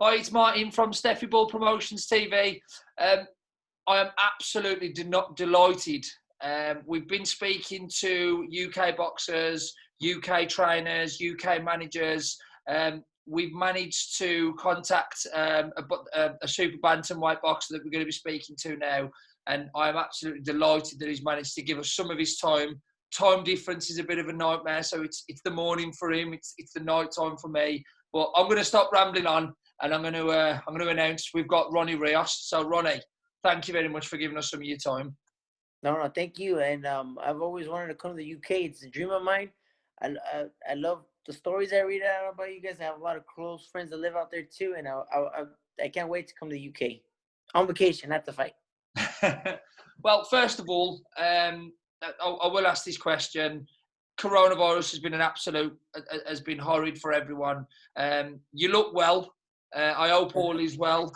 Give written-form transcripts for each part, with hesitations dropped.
Hi, it's Martin from Steffi Ball Promotions TV. I am absolutely delighted. We've been speaking to UK boxers, UK trainers, UK managers. We've managed to contact a super bantamweight boxer that we're going to be speaking to now. And I'm absolutely delighted that he's managed to give us some of his time. Time difference is a bit of a nightmare, so it's the morning for him, it's the night time for me. But I'm going to stop rambling on, and I'm going to announce we've got Ronny Rios. So Ronny, thank you very much for giving us some of your time. No, thank you. And I've always wanted to come to the UK. It's a dream of mine. I love the stories I read out about you guys. I have a lot of close friends that live out there too, and I can't wait to come to the UK on vacation, not to fight. Well, first of all, I will ask this question. Coronavirus has been horrid for everyone. You look well. I hope all is well.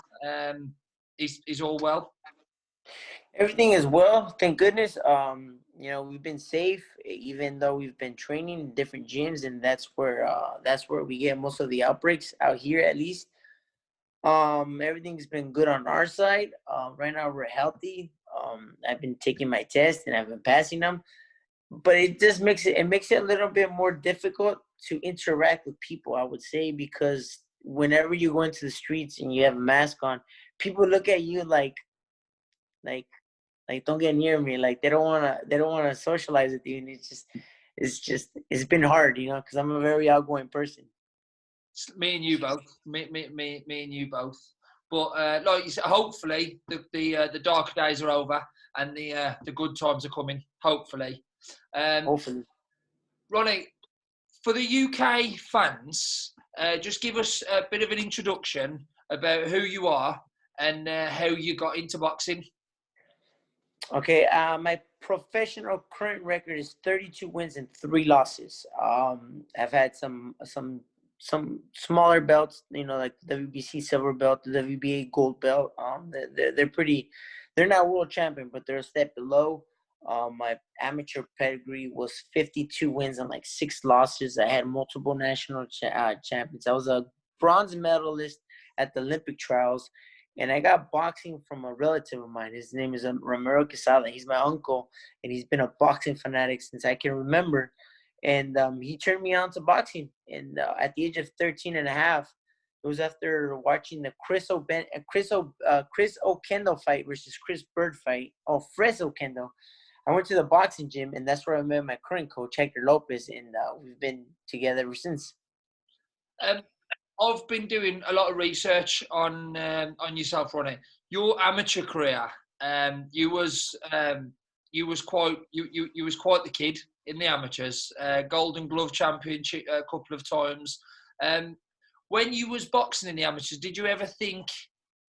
Is all well? Everything is well, thank goodness. We've been safe, even though we've been training in different gyms, and that's where we get most of the outbreaks out here, at least. Everything's been good on our side. Right now we're healthy. I've been taking my test and I've been passing them, but it just makes it a little bit more difficult to interact with people, I would say, because whenever you go into the streets and you have a mask on, people look at you like don't get near me. Like they don't wanna socialize with you, and it's been hard, because I'm a very outgoing person. Me and you both. Me and you both. But like you said, hopefully the dark days are over and the good times are coming. Hopefully. Hopefully. Ronny, for the UK fans, just give us a bit of an introduction about who you are and how you got into boxing. Okay, my professional current record is 32 wins and 3 losses. I've had some smaller belts, like the WBC silver belt, the WBA gold belt. They're not world champion, but they're a step below. My amateur pedigree was 52 wins and like 6 losses. I had multiple national champions. I was a bronze medalist at the Olympic trials. And I got boxing from a relative of mine. His name is Ramiro Quesada. He's my uncle, and he's been a boxing fanatic since I can remember. And he turned me on to boxing. And at the age of 13 and a half, it was after watching the Chris Oquendo fight versus Chris Bird fight. Oh, Fres Oquendo. I went to the boxing gym, and that's where I met my current coach, Hector Lopez, and we've been together ever since. I've been doing a lot of research on yourself, Ronny. Your amateur career, you was quite the kid in the amateurs. Golden Glove championship a couple of times. When you was boxing in the amateurs, did you ever think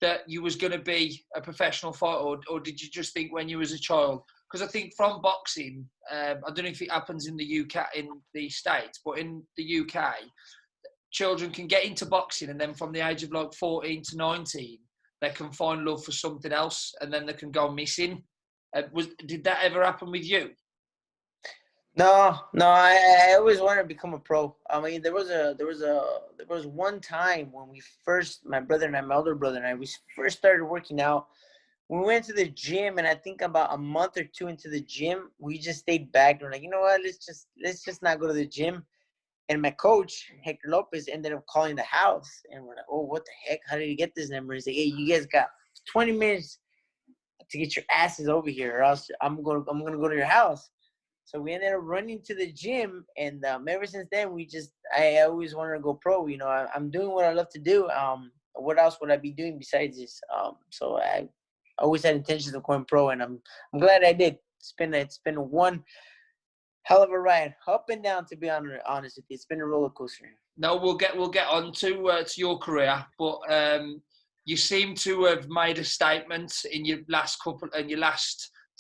that you was going to be a professional fighter, or did you just think when you was a child? Because I think from boxing, I don't know if it happens in the UK, in the States, but in the UK. Children can get into boxing, and then from the age of like 14 to 19, they can find love for something else, and then they can go missing. Did that ever happen with you? No. I always wanted to become a pro. I mean, there was one time when my brother and my older brother and I, we first started working out. We went to the gym, and I think about a month or two into the gym, we just stayed back. We're like, you know what? Let's just not go to the gym. And my coach, Hector Lopez, ended up calling the house. And we're like, oh, what the heck? How did you get this number? He's like, hey, you guys got 20 minutes to get your asses over here, or else I'm gonna go to your house. So we ended up running to the gym, and ever since then, I always wanted to go pro. I'm doing what I love to do. What else would I be doing besides this? So I always had intentions of going pro, and I'm glad I did. It's been one hell of a ride, up and down. To be honest with you, it's been a roller coaster. No, we'll get on to your career, but you seem to have made a statement in your last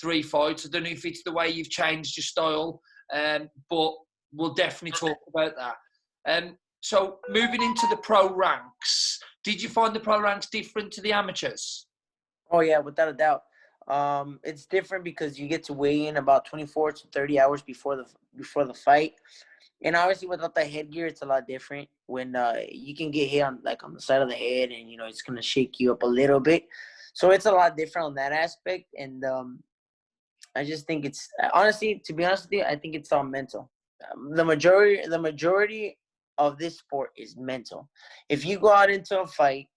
3 fights. I don't know if it's the way you've changed your style, but we'll definitely talk about that. So moving into the pro ranks, did you find the pro ranks different to the amateurs? Oh yeah, without a doubt. It's different because you get to weigh in about 24 to 30 hours before the fight. And obviously, without the headgear, it's a lot different. When you can get hit on the side of the head, and it's gonna shake you up a little bit. So it's a lot different on that aspect. And I just think it's honestly, to be honest with you, I think it's all mental. The majority of this sport is mental. If you go out into a fight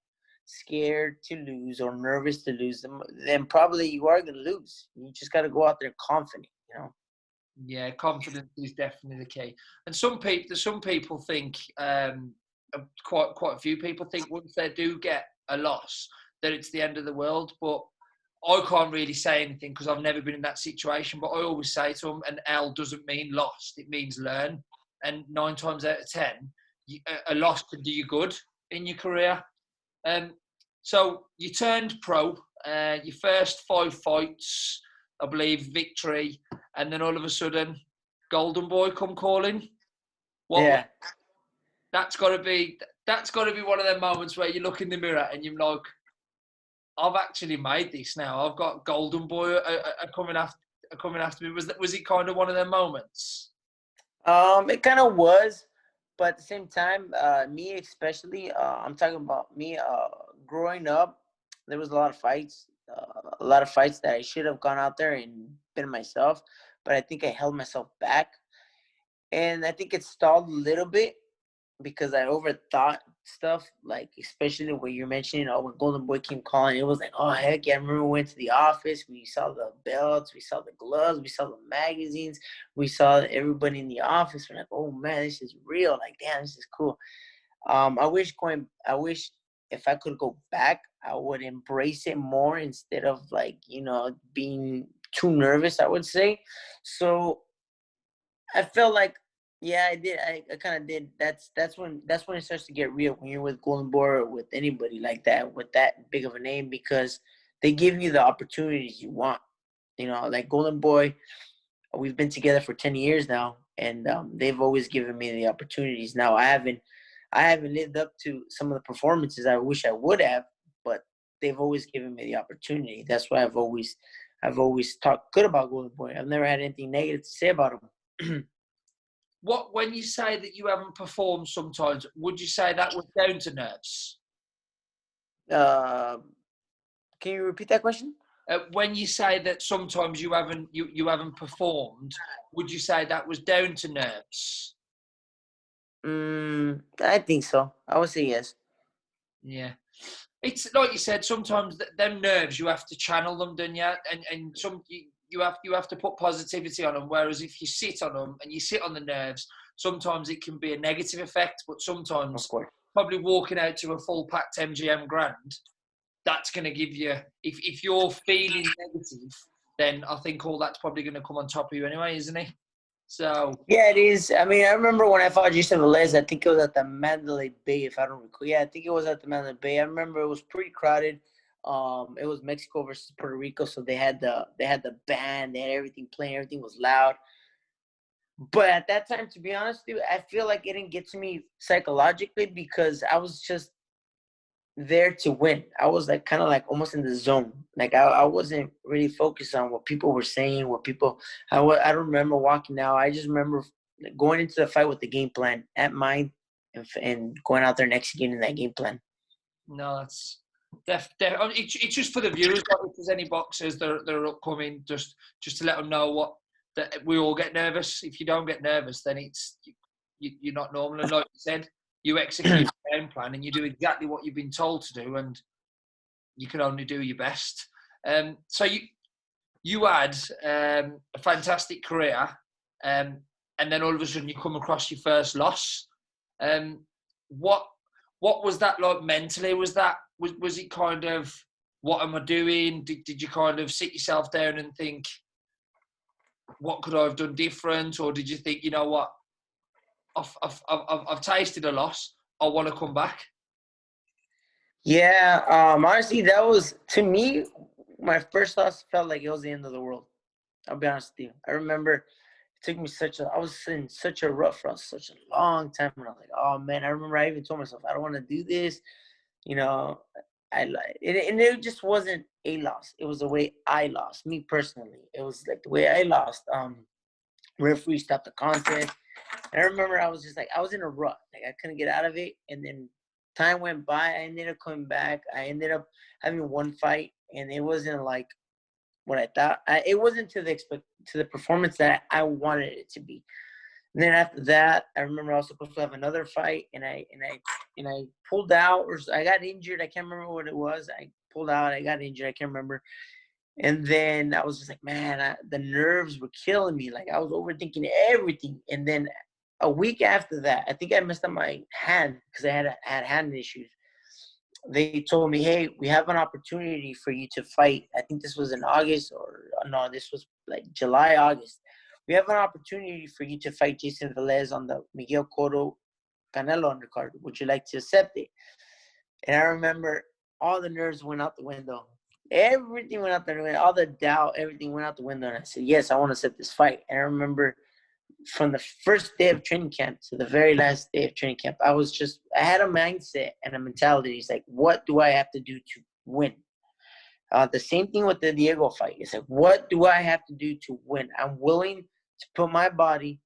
scared to lose or nervous to lose, then probably you are gonna lose. You just got to go out there confident. Yeah, confidence is definitely the key. And some people think, quite a few people think once they do get a loss, that it's the end of the world. But I can't really say anything because I've never been in that situation. But I always say to them, an L doesn't mean lost; it means learn. And 9 times out of 10, a loss can do you good in your career. So you turned pro. Your first 5 fights, I believe, victory, and then all of a sudden, Golden Boy come calling. Yeah. That's got to be one of them moments where you look in the mirror and you're like, I've actually made this now. I've got Golden Boy coming after me. Was it kind of one of them moments? It kind of was, but at the same time, me especially, I'm talking about me. Growing up, there was a lot of fights that I should have gone out there and been myself, but I think I held myself back, and I think it stalled a little bit because I overthought stuff. Like especially when you're mentioning, when Golden Boy came calling, it was like, oh heck yeah! I remember we went to the office, we saw the belts, we saw the gloves, we saw the magazines, we saw everybody in the office. We're like, oh man, this is real. Like, damn, this is cool. I wish if I could go back, I would embrace it more instead of being too nervous, I would say. So I felt like, yeah, I did. I kind of did. That's when it starts to get real when you're with Golden Boy or with anybody like that with that big of a name, because they give you the opportunities you want. Like Golden Boy, we've been together for 10 years now, and they've always given me the opportunities. Now I haven't lived up to some of the performances I wish I would have, but they've always given me the opportunity. That's why I've always talked good about Golden Boy. I've never had anything negative to say about him. When you say that you haven't performed sometimes, would you say that was down to nerves? Uh, can you repeat that question? When you say that sometimes you haven't performed, would you say that was down to nerves? I think so. I would say yes. Yeah. It's like you said, sometimes them nerves, you have to channel them, don't you? And you have to put positivity on them. Whereas if you sit on them and you sit on the nerves, sometimes it can be a negative effect. But Of sometimes course. probably walking out to a full packed MGM Grand, that's going to give you, if you're feeling negative, then I think all that's probably going to come on top of you anyway, isn't it? So Yeah, it is. I mean, I remember when I fought Jason Velez, I think it was at the Mandalay Bay, if I don't recall. Yeah, I think it was at the Mandalay Bay. I remember it was pretty crowded. It was Mexico versus Puerto Rico, so they had the band, they had everything playing, everything was loud. But at that time, to be honest with you, I feel like it didn't get to me psychologically because I was just there to win. I was like kind of like almost in the zone. Like I wasn't really focused on what people were saying, I don't remember walking out. I just remember going into the fight with the game plan at mind, and going out there and executing that game plan. no, that's it's just for the viewers. Like if there's any boxers that are upcoming, just to let them know that we all get nervous. If you don't get nervous, then you're not normal. And like you said, you execute the game plan and you do exactly what you've been told to do, and you can only do your best. So you had a fantastic career, and then all of a sudden you come across your first loss. What what was that like mentally? Was it kind of, what am I doing? Did you kind of sit yourself down and think, what could I have done different? Or did you think, you know what, I've tasted a loss, I want to come back? Yeah, honestly, that was, to me, my first loss felt like it was the end of the world. I'll be honest with you. I remember it took me I was in such a rough run, such a long time, and I was like, oh man, I remember I even told myself, I don't want to do this. You know, and it just wasn't a loss. It was the way I lost, me personally. It was like the way I lost. Referee stopped the contest. And I remember I was just like, I was in a rut. Like, I couldn't get out of it. And then time went by. I ended up coming back. I ended up having one fight, and it wasn't like what I thought. It wasn't to the performance that I wanted it to be. And then after that, I remember I was supposed to have another fight, and I pulled out, or I got injured. I can't remember what it was. I pulled out. I got injured. I can't remember. And then I was just like, man, the nerves were killing me. Like, I was overthinking everything. And then a week after that, I think I messed up my hand because I had hand issues. They told me, hey, we have an opportunity for you to fight. I think this was in August, or no, this was like July, August. We have an opportunity for you to fight Jason Velez on the Miguel Cotto Canelo undercard. Would you like to accept it? And I remember all the nerves went out the window. Everything went out the window. All the doubt, everything went out the window. And I said, yes, I want to accept this fight. And I remember from the first day of training camp to the very last day of training camp, I had a mindset and a mentality. It's like, what do I have to do to win? The same thing with the Diego fight. It's like, what do I have to do to win? I'm willing to put my body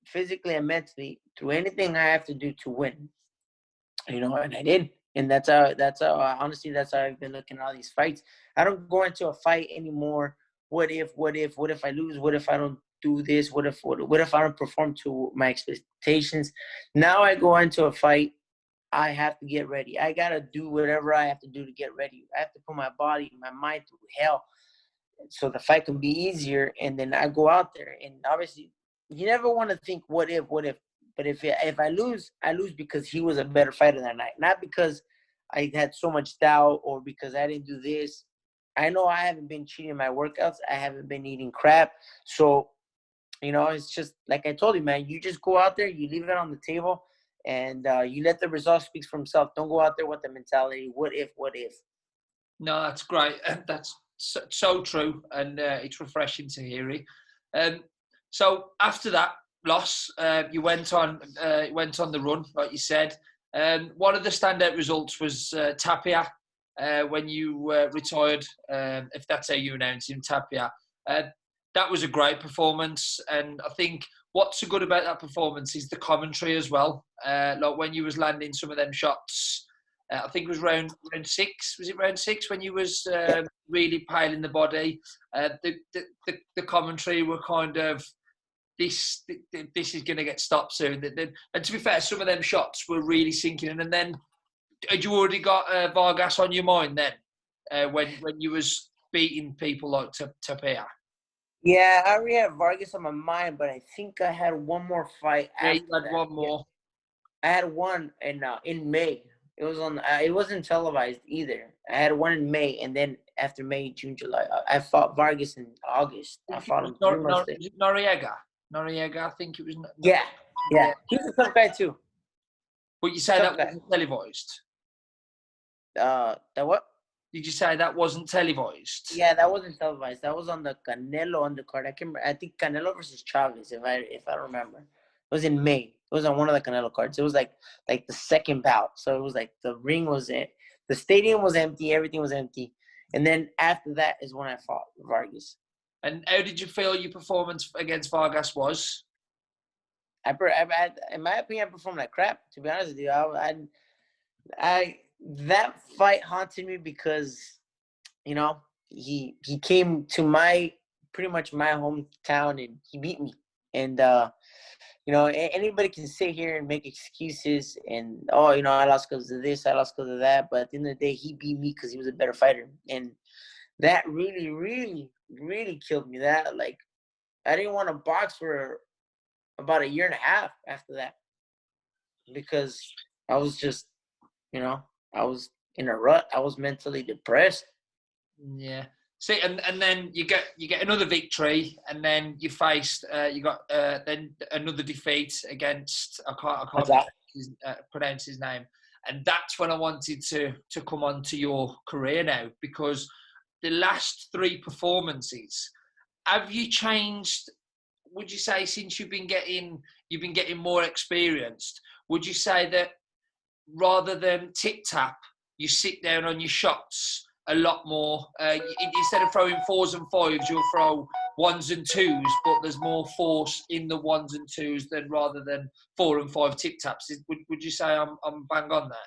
physically and mentally through anything I have to do to win. And I did. And that's how honestly, that's how I've been looking at all these fights. I don't go into a fight anymore. What if I lose? What if I don't do this? What if I don't perform to my expectations? Now I go into a fight, I have to get ready. I got to do whatever I have to do to get ready. I have to put my body, my mind through hell so the fight can be easier. And then I go out there. And obviously, you never want to think, what if? But if I lose because he was a better fighter that night. Not because I had so much doubt or because I didn't do this. I know I haven't been cheating my workouts. I haven't been eating crap. So, it's just like I told you, man, you just go out there, you leave it on the table, and you let the result speak for himself. Don't go out there with the mentality, what if? No, that's great. That's so true, and it's refreshing to hear it. So after that loss, you went on the run, like you said. One of the standout results was Tapia when you retired, if that's how you announce him, Tapia. That was a great performance, and I think what's so good about that performance is the commentary as well. Like when you was landing some of them shots, I think it was round 6. Was it round 6 when you was really piling the body? The commentary were kind of, this is going to get stopped soon. And to be fair, some of them shots were really sinking in. And then, had you already got Vargas on your mind then, when you was beating people like Tapia? Yeah, I already had Vargas on my mind, but I think I had one more fight Yeah, after you had that. one more. I had one in May. It was on. It wasn't televised either. I had one in May, and then after May, June, July, I fought Vargas in August. I fought him 3 months later. Was it Noriega? Noriega, I think it was. Yeah. Yeah. He's a tough guy too. But you say Tough that guy. wasn't televised? That what? Did you say that wasn't televised? Yeah, that wasn't televised. That was on the Canelo undercard. I think Canelo versus Chavez, if I remember. It was in May. It was on one of the Canelo cards. It was like the second bout. So it was like the ring was it. The stadium was empty. Everything was empty. And then after that is when I fought Vargas. And how did you feel your performance against Vargas was? In my opinion, I performed like crap. To be honest with you, I that fight haunted me because he came to pretty much my hometown and he beat me. And anybody can sit here and make excuses and I lost because of this, I lost because of that. But at the end of the day, he beat me because he was a better fighter, and that really, really, really killed me. That I didn't want to box for about a year and a half after that because I was just I was in a rut. I was mentally depressed. Yeah. See, and then you get another victory, and then you faced you got then another defeat against I can't pronounce his name, and that's when I wanted to come on to your career now, because the last 3 performances, have you changed? Would you say since you've been getting more experienced? Would you say that rather than tip tap, you sit down on your shots a lot more. Instead of throwing 4s and 5s, you'll throw 1s and 2s, but there's more force in the 1s and 2s than rather than 4 and 5 tip taps. Would you say I'm bang on there?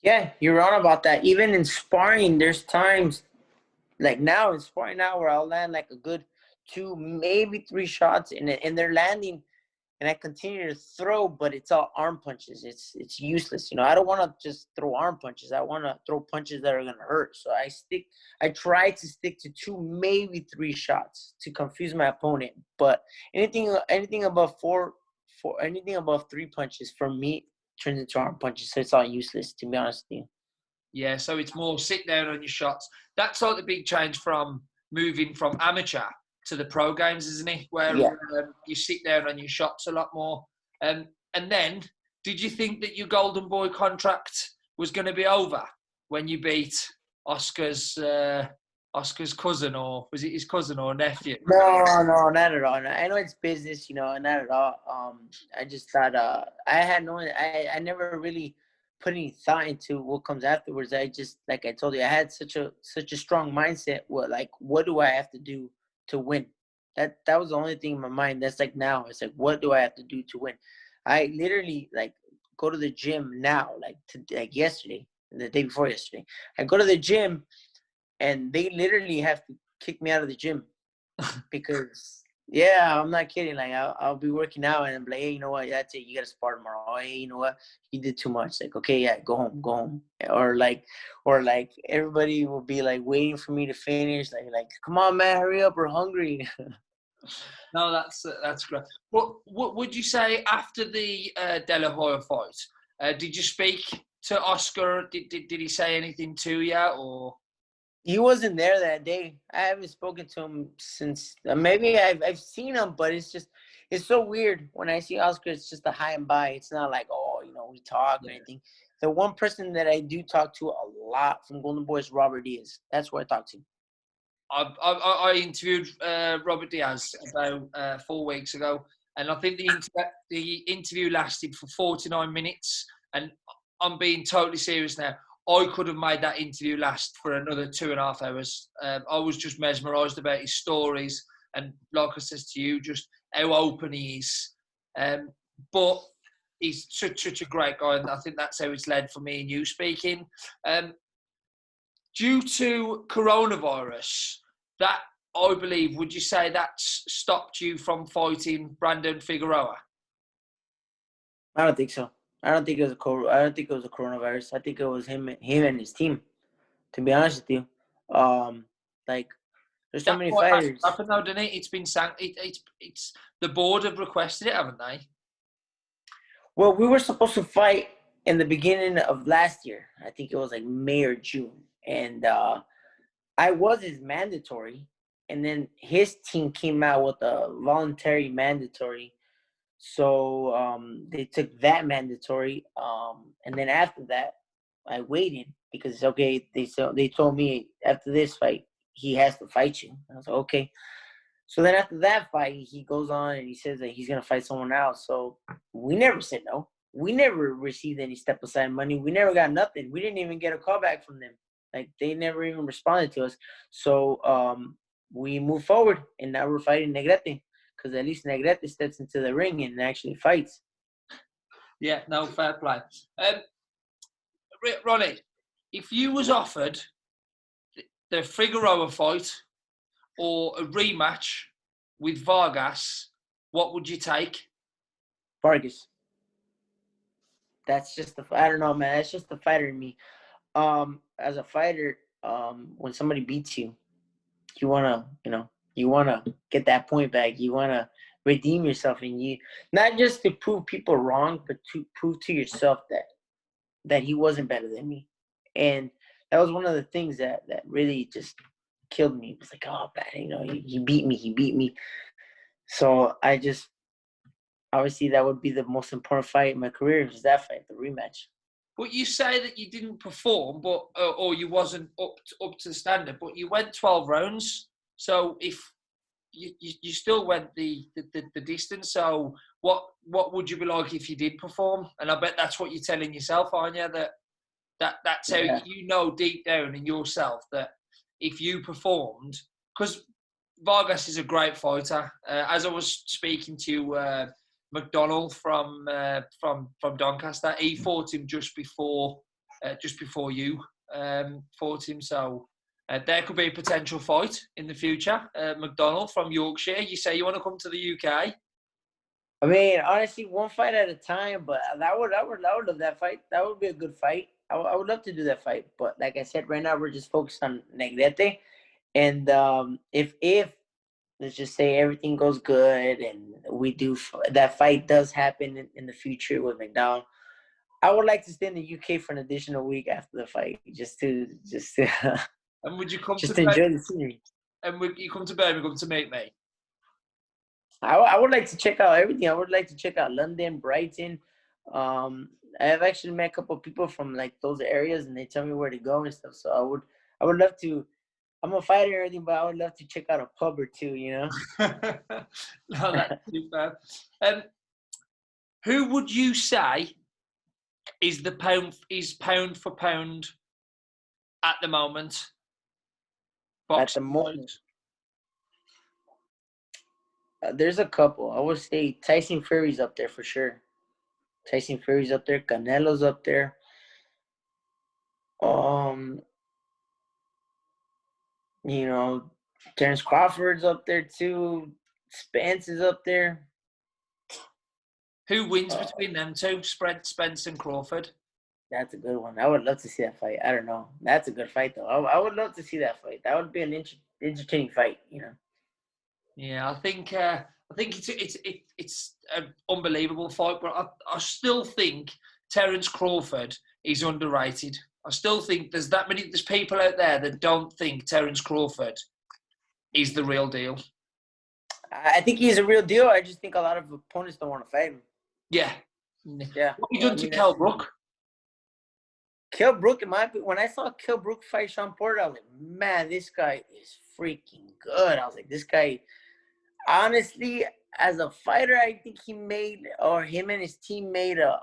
Yeah, you're on about that. Even in sparring, there's times like now in sparring now where I'll land like a good 2, maybe 3 shots, and they're landing, and I continue to throw, but it's all arm punches. It's useless. I don't want to just throw arm punches. I want to throw punches that are gonna hurt. So I try to stick to 2, maybe 3 shots to confuse my opponent. But anything above anything above 3 punches for me turns into arm punches. So it's all useless, to be honest with you. Yeah, so it's more sit down on your shots. That's like the big change from moving from amateur to the pro games, isn't it? Where you sit down on your shots a lot more. And then, did you think that your Golden Boy contract was going to be over when you beat Oscar's cousin, or was it his cousin or nephew? No, not at all. I know it's business, not at all. I just thought I never really put any thought into what comes afterwards. I just, like I told you, I had such a strong mindset. What do I have to do to win? That was the only thing in my mind. That's like now. It's like, what do I have to do to win? I literally go to the gym now, like yesterday, the day before yesterday. I go to the gym, and they literally have to kick me out of the gym because I'm not kidding. I'll be working out and I'm like, hey, you know what? That's it. You got to spar tomorrow. Oh, hey, you know what? You did too much. Like, okay, yeah, go home. Or everybody will be like waiting for me to finish. Like, come on, man, hurry up. We're hungry. No, that's great. What would you say after the De La Hoya fight? Did you speak to Oscar? Did he say anything to you, or? He wasn't there that day. I haven't spoken to him since. Maybe I've seen him, but it's so weird when I see Oscar. It's just a hi and bye. It's not like, we talk or anything. The one person that I do talk to a lot from Golden Boy is Robert Diaz. That's who I talk to. I interviewed Robert Diaz about 4 weeks ago, and I think the interview lasted for 49 minutes. And I'm being totally serious now. I could have made that interview last for another 2.5 hours. I was just mesmerised about his stories, and like I said to you, just how open he is. But he's such a great guy, and I think that's how it's led for me and you speaking. Due to coronavirus, that, I believe, would you say that's stopped you from fighting Brandon Figueroa? I don't think so. I don't think it was a coronavirus. I think it was him and his team. To be honest with you, there's so many fighters. Happened though, didn't it? It's been it's the board have requested it, haven't they? Well, we were supposed to fight in the beginning of last year. I think it was like May or June, and I was his mandatory, and then his team came out with a voluntary mandatory. So they took that mandatory, and then after that, I waited because they told me after this fight he has to fight you. I was like, okay. So then after that fight, he goes on and he says that he's gonna fight someone else. So we never said no. We never received any step aside money. We never got nothing. We didn't even get a call back from them. Like, they never even responded to us. So we moved forward, and now we're fighting Negrete, because at least Negrete steps into the ring and actually fights. Yeah, no, fair play. Ronnie, if you was offered the Figueroa fight or a rematch with Vargas, what would you take? Vargas. That's just I don't know, man. That's just the fighter in me. As a fighter, when somebody beats you, you wanna get that point back. You wanna redeem yourself, and you not just to prove people wrong, but to prove to yourself that he wasn't better than me. And that was one of the things that really just killed me. It was like, oh man, he beat me. So I just, obviously that would be the most important fight in my career, is that fight, the rematch. But you say that you didn't perform, but or you wasn't up to the standard, but you went 12 rounds. So if you still went the distance, so what would you be like if you did perform? And I bet that's what you're telling yourself, aren't you? That That's how Yeah. you know deep down in yourself that if you performed, because Vargas is a great fighter. As I was speaking to McDonald from Doncaster, he fought him just before you fought him. So there could be a potential fight in the future. McDonald from Yorkshire. You say you want to come to the UK? I mean, honestly, one fight at a time. But I would love that fight. That would be a good fight. I would love to do that fight. But like I said, right now we're just focused on Negrete. And if let's just say everything goes good and we do that fight does happen in the future with McDowell, I would like to stay in the UK for an additional week after the fight, just to And would you come just to to enjoy the scenery. And would you come to Birmingham to meet me? I would like to check out everything. I would like to check out London, Brighton. I have actually met a couple of people from like those areas, and they tell me where to go and stuff. So I would love to. I'm a fighter and everything, but I would love to check out a pub or two. No, that's too bad. Who would you say is pound for pound at the moment? At the moment, there's a couple. I would say Tyson Fury's up there for sure. Tyson Fury's up there. Canelo's up there. Um, you know, Terrence Crawford's up there too. Spence is up there. Who wins between them two? Spence and Crawford. That's a good one. I would love to see that fight. I don't know. That's a good fight though. I would love to see that fight. That would be an entertaining fight. Yeah, I think it's an unbelievable fight, but I still think Terence Crawford is underrated. I still think there's people out there that don't think Terence Crawford is the real deal. I think he's a real deal. I just think a lot of opponents don't want to fight him. Yeah. Yeah. What have you done to Kell Brook? Kell Brook, in my opinion, when I saw Kell Brook fight Sean Porter, I was like, man, this guy is freaking good. I was like, this guy, honestly, as a fighter, I think him and his team made a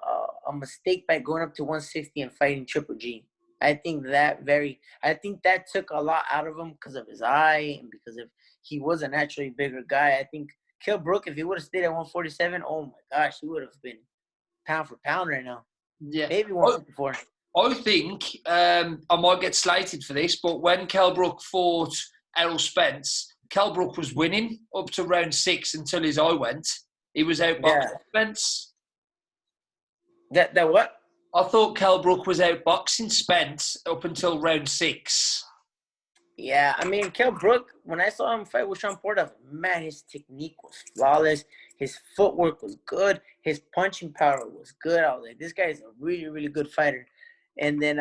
mistake by going up to 160 and fighting Triple G. I think that took a lot out of him because of his eye and because of he was a naturally bigger guy. I think Kell Brook, if he would have stayed at 147, oh my gosh, he would have been pound for pound right now. Yeah. Maybe 154. I think I might get slated for this, but when Kell Brook fought Errol Spence, Kell Brook was winning up to round 6 until his eye went. He was outboxing Spence. That what? I thought Kell Brook was outboxing Spence up until round 6. Yeah, I mean, Kell Brook, when I saw him fight with Sean Porter, man, his technique was flawless. His footwork was good. His punching power was good. I was like, this guy is a really, really good fighter. And then,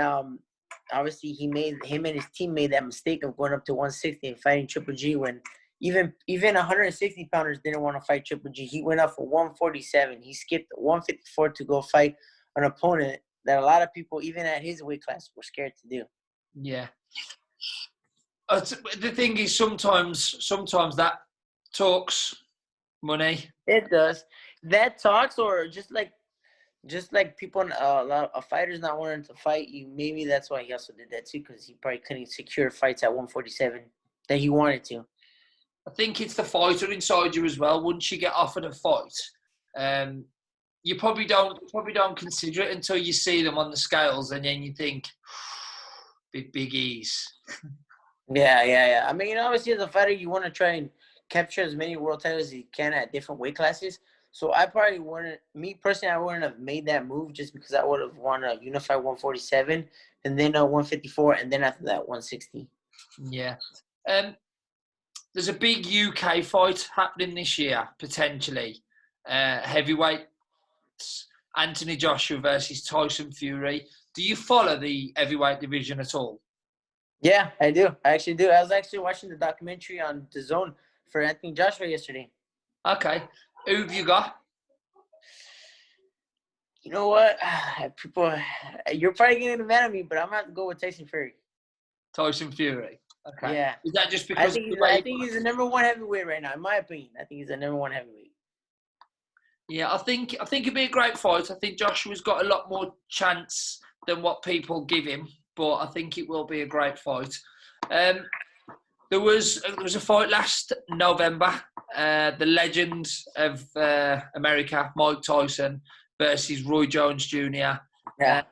obviously, him and his team made that mistake of going up to 160 and fighting Triple G when even 160 pounders didn't want to fight Triple G. He went up for 147. He skipped 154 to go fight an opponent that a lot of people, even at his weight class, were scared to do. Yeah. The thing is, sometimes that talks money. It does. That talks, or just like people, a lot of fighters not wanting to fight you. Maybe that's why he also did that too, because he probably couldn't secure fights at 147 that he wanted to. I think it's the fighter inside you as well. Once you get offered a fight, you probably don't consider it until you see them on the scales, and then you think, big ease. Yeah. I mean, obviously, as a fighter, you want to try and capture as many world titles as you can at different weight classes. So I probably wouldn't, me personally, I wouldn't have made that move just because I would have wanted to unify 147 and then 154 and then after that 160. Yeah. There's a big UK fight happening this year, potentially. Heavyweight, Anthony Joshua versus Tyson Fury. Do you follow the heavyweight division at all? Yeah, I do. I actually do. I was actually watching the documentary on DAZN for Anthony Joshua yesterday. Okay. Who have you got? You know what? People, you're probably getting a mad at me, but I'm going to have to go with Tyson Fury. Tyson Fury. Okay. Yeah. Is that just because I think he's the number one heavyweight right now, in my opinion. I think he's the number one heavyweight. Yeah, I think it'd be a great fight. I think Joshua's got a lot more chance than what people give him, but I think it will be a great fight. There was a fight last November. The legend of America, Mike Tyson versus Roy Jones Jr. Yeah.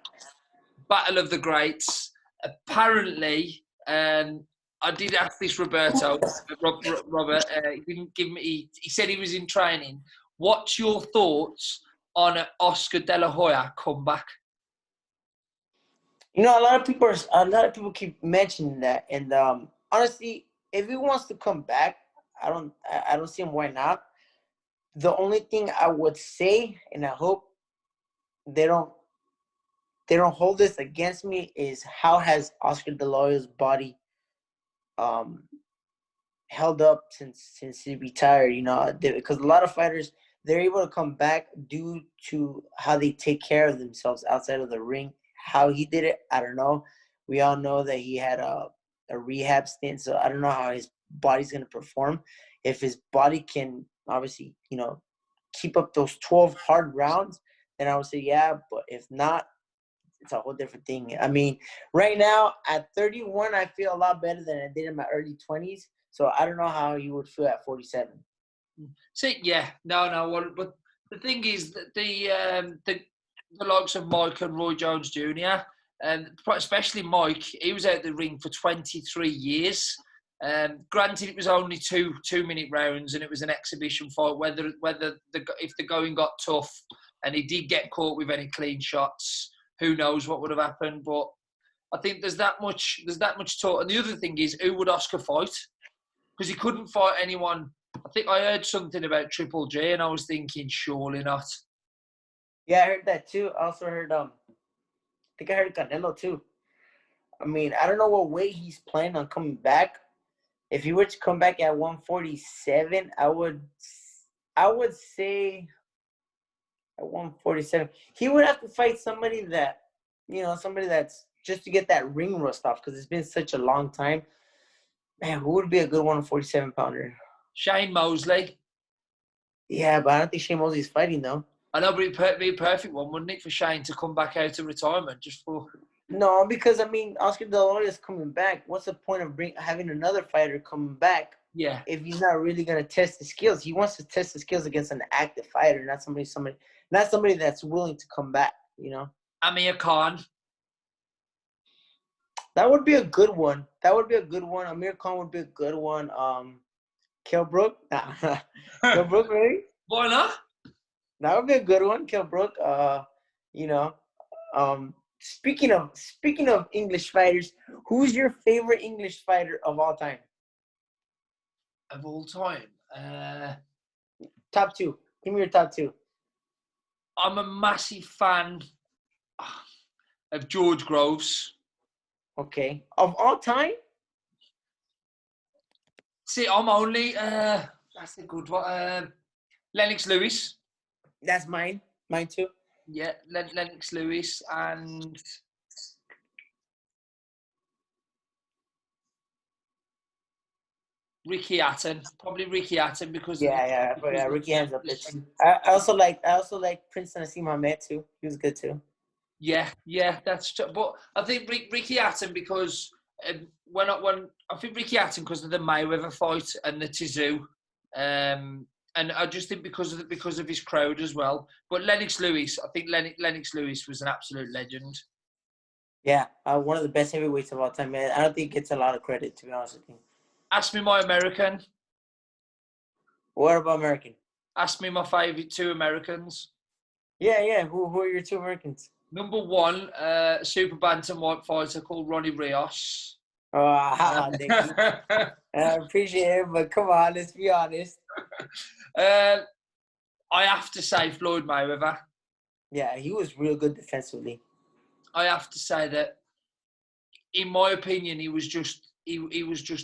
Battle of the Greats. Apparently, I did ask this Robert. He didn't give me. He said he was in training. What's your thoughts on Oscar De La Hoya comeback? You know, a lot of people keep mentioning that, and honestly, if he wants to come back, I don't see him why not. The only thing I would say, and I hope they don't hold this against me, is how has Oscar De La Hoya's body um held up since he retired? You know, because a lot of fighters, they're able to come back due to how they take care of themselves outside of the ring. How he did it, I don't know. We all know that he had a rehab stint, so I don't know how his body's going to perform. If his body can obviously, you know, keep up those 12 hard rounds, then I would say yeah. But if not, it's a whole different thing. I mean, right now at 31, I feel a lot better than I did in my early 20s. So I don't know how you would feel at 47. See, yeah, no. But the thing is that the likes of Mike and Roy Jones Jr. and especially Mike, he was out the ring for 23 years. Granted, it was only 2 2-minute rounds, and it was an exhibition fight. If the going got tough, and he did get caught with any clean shots, who knows what would have happened? But I think there's that much talk. And the other thing is, who would Oscar fight? Because he couldn't fight anyone. I think I heard something about Triple J, and I was thinking, surely not. Yeah, I heard that too. I also heard I think I heard Canelo too. I mean, I don't know what way he's planning on coming back. If he were to come back at 147, I would say at 147, he would have to fight somebody that, you know, somebody that's just to get that ring rust off, because it's been such a long time. Man, who would be a good 147 pounder? Shane Mosley. Yeah, but I don't think Shane Mosley's fighting though. I know, but it'd be a perfect one, wouldn't it, for Shane to come back out of retirement just for... No, because I mean, Oscar De La Hoya is coming back. What's the point of having another fighter coming back? Yeah. If he's not really gonna test the skills, he wants to test the skills against an active fighter, not somebody that's willing to come back. You know. Amir Khan. That would be a good one. Amir Khan would be a good one. Kell Brook. Nah. Kell Brook, really? Why not? That would be a good one. Kell Brook. You know. Speaking of English fighters, who's your favorite English fighter of all time? Of all time? Top two. Give me your top two. I'm a massive fan of George Groves. Okay. Of all time? See, I'm only... that's a good one. Lennox Lewis. That's mine. Mine too. Yeah, Lennox Lewis and... Ricky Hatton. Probably Ricky Hatton because... Yeah. Ricky Hatton's up there too. I also like Prince Nassim Hamed too. He was good too. Yeah, that's true. But I think Ricky Hatton because when I think Ricky Hatton because of the Mayweather fight and the Tizoo, and I just think because of his crowd as well. But Lennox Lewis, I think Lennox Lewis was an absolute legend. Yeah, one of the best heavyweights of all time, man. I don't think he gets a lot of credit, to be honest with you. Ask me my American. What about American? Ask me my favourite two Americans. Yeah. Who are your two Americans? Number one, super bantamweight fighter called Ronny Rios. Thank you. I appreciate it, but come on, let's be honest. I have to say Floyd Mayweather. Yeah, he was real good defensively. I have to say that, in my opinion, he was just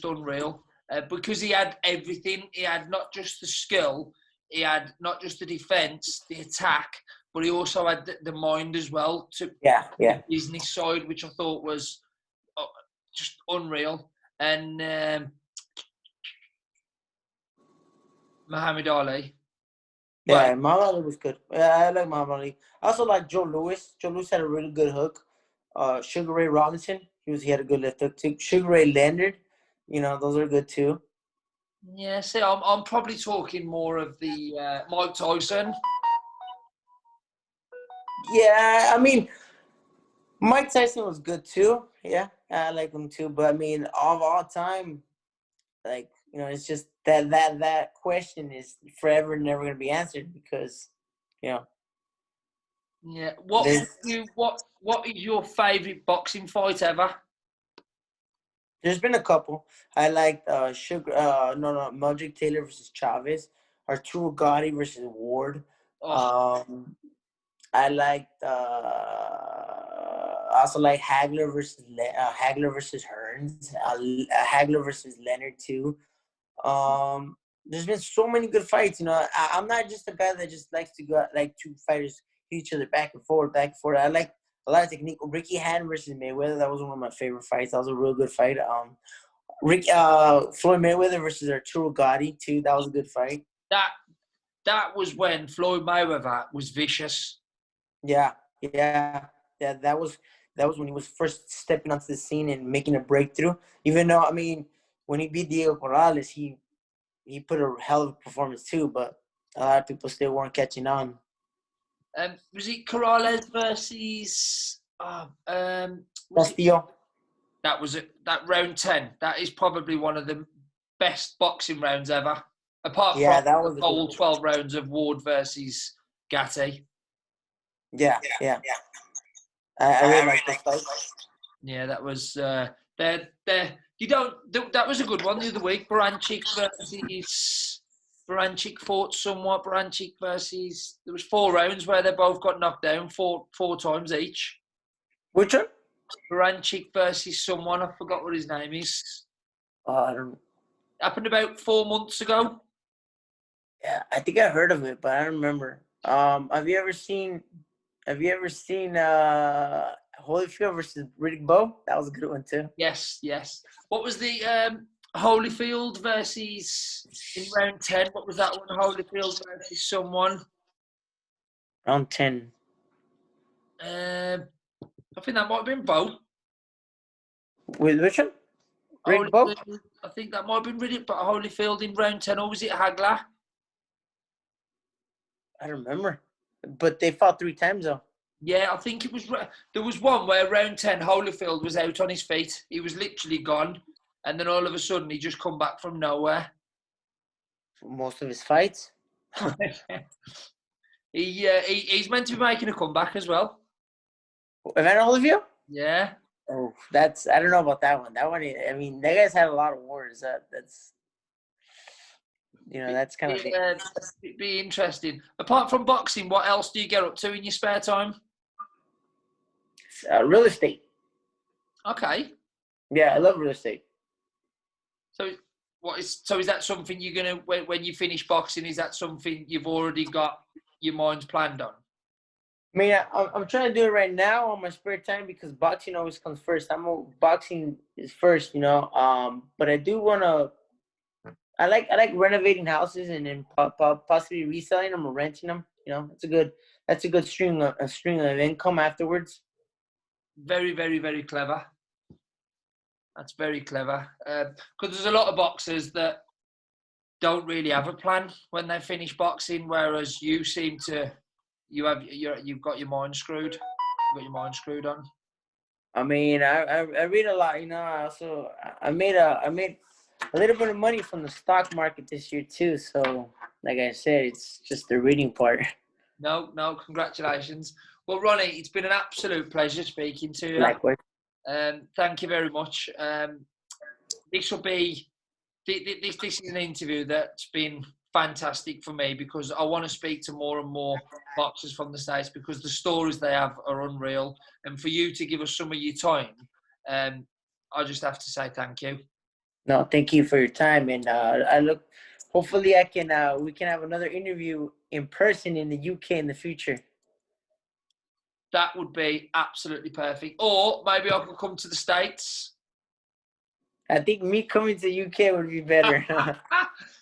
unreal because he had everything. He had not just the skill, he had not just the defense, the attack, but he also had the mind as well to the business side, which I thought was just unreal. And Muhammad Ali. Yeah, Muhammad Ali was good. Yeah, I like Muhammad Ali. I also like Joe Louis. Joe Louis had a really good hook. Sugar Ray Robinson. He had a good left hook too. Sugar Ray Leonard. Those are good too. Yeah, see, I'm probably talking more of the Mike Tyson. Yeah, I mean, Mike Tyson was good too. Yeah, I like him too. But I mean, of all time, like, it's just that question is forever never gonna be answered because, Yeah. What there's is your favorite boxing fight ever? there's been a couple. I liked Meldrick Taylor versus Chavez, Arturo Gotti versus Ward. Oh, I liked also like Hagler versus Hearns, Hagler versus Leonard too. There's been so many good fights. I'm not just a guy that just likes to go like two fighters hit each other back and forth, back and forth. I like a lot of technique. Ricky Hatton versus Mayweather, that was one of my favorite fights. That was a real good fight. Floyd Mayweather versus Arturo Gotti too. That was a good fight. That was when Floyd Mayweather was vicious. Yeah. That was when he was first stepping onto the scene and making a breakthrough. Even though, I mean, when he beat Diego Corrales, he put a hell of a performance too, but a lot of people still weren't catching on. Was it Corrales versus Castillo? That was it. That round 10. That is probably one of the best boxing rounds ever. Apart from That was the whole 12 rounds of Ward versus Gatti. Yeah. I really like this fight. Yeah, that was that was a good one the other week. Baranchik fought somewhat. Baranchik versus, there was 4 rounds where they both got knocked down four times each. Which one? Baranchik versus someone, I forgot what his name is. I don't. Happened about 4 months ago. Yeah, I think I heard of it, but I don't remember. Have you ever seen Holyfield versus Riddick Bowe? That was a good one too. Yes. What was the Holyfield versus in round 10? What was that one? Holyfield versus someone. Round 10. I think that might have been Bowe. With which one? Riddick Bowe? I think that might have been Riddick, but Holyfield in round 10, or was it Hagler? I don't remember. But they fought 3 times though. Yeah, I think it was. There was one where round 10, Holyfield was out on his feet. He was literally gone, and then all of a sudden he just come back from nowhere. For most of his fights. He's meant to be making a comeback as well. Evander Holyfield? Yeah. Oh, I don't know about that one. That one, I mean, that guy's had a lot of wars. That's kind of it'd be interesting. Apart from boxing, what else do you get up to in your spare time? real estate. Okay. Yeah, I love real estate. So is that something you're gonna, when you finish boxing? Is that something you've already got your minds planned on? I mean, I'm trying to do it right now on my spare time because boxing always comes first. Boxing is first, but I do want to. I like renovating houses and then possibly reselling them or renting them. That's a good string of income afterwards. Very, very, very clever. That's very clever. Because there's a lot of boxers that don't really have a plan when they finish boxing, whereas you seem to, you've got your mind screwed. You've got your mind screwed on. I mean, I read a lot. I made a little bit of money from the stock market this year too. So, like I said, it's just the reading part. No, congratulations. Well, Ronny, it's been an absolute pleasure speaking to you. Likewise. Thank you very much. This is an interview that's been fantastic for me because I want to speak to more and more boxers from the States because the stories they have are unreal. And for you to give us some of your time, I just have to say thank you. No, thank you for your time, and hopefully we can have another interview in person in the UK in the future. That would be absolutely perfect. Or maybe I could come to the States. I think me coming to UK would be better.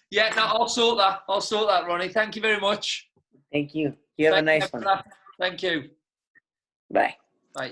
Yeah, no, I'll sort that, Ronny. Thank you very much. Thank you. You have a nice one. Thank you. Bye. Bye.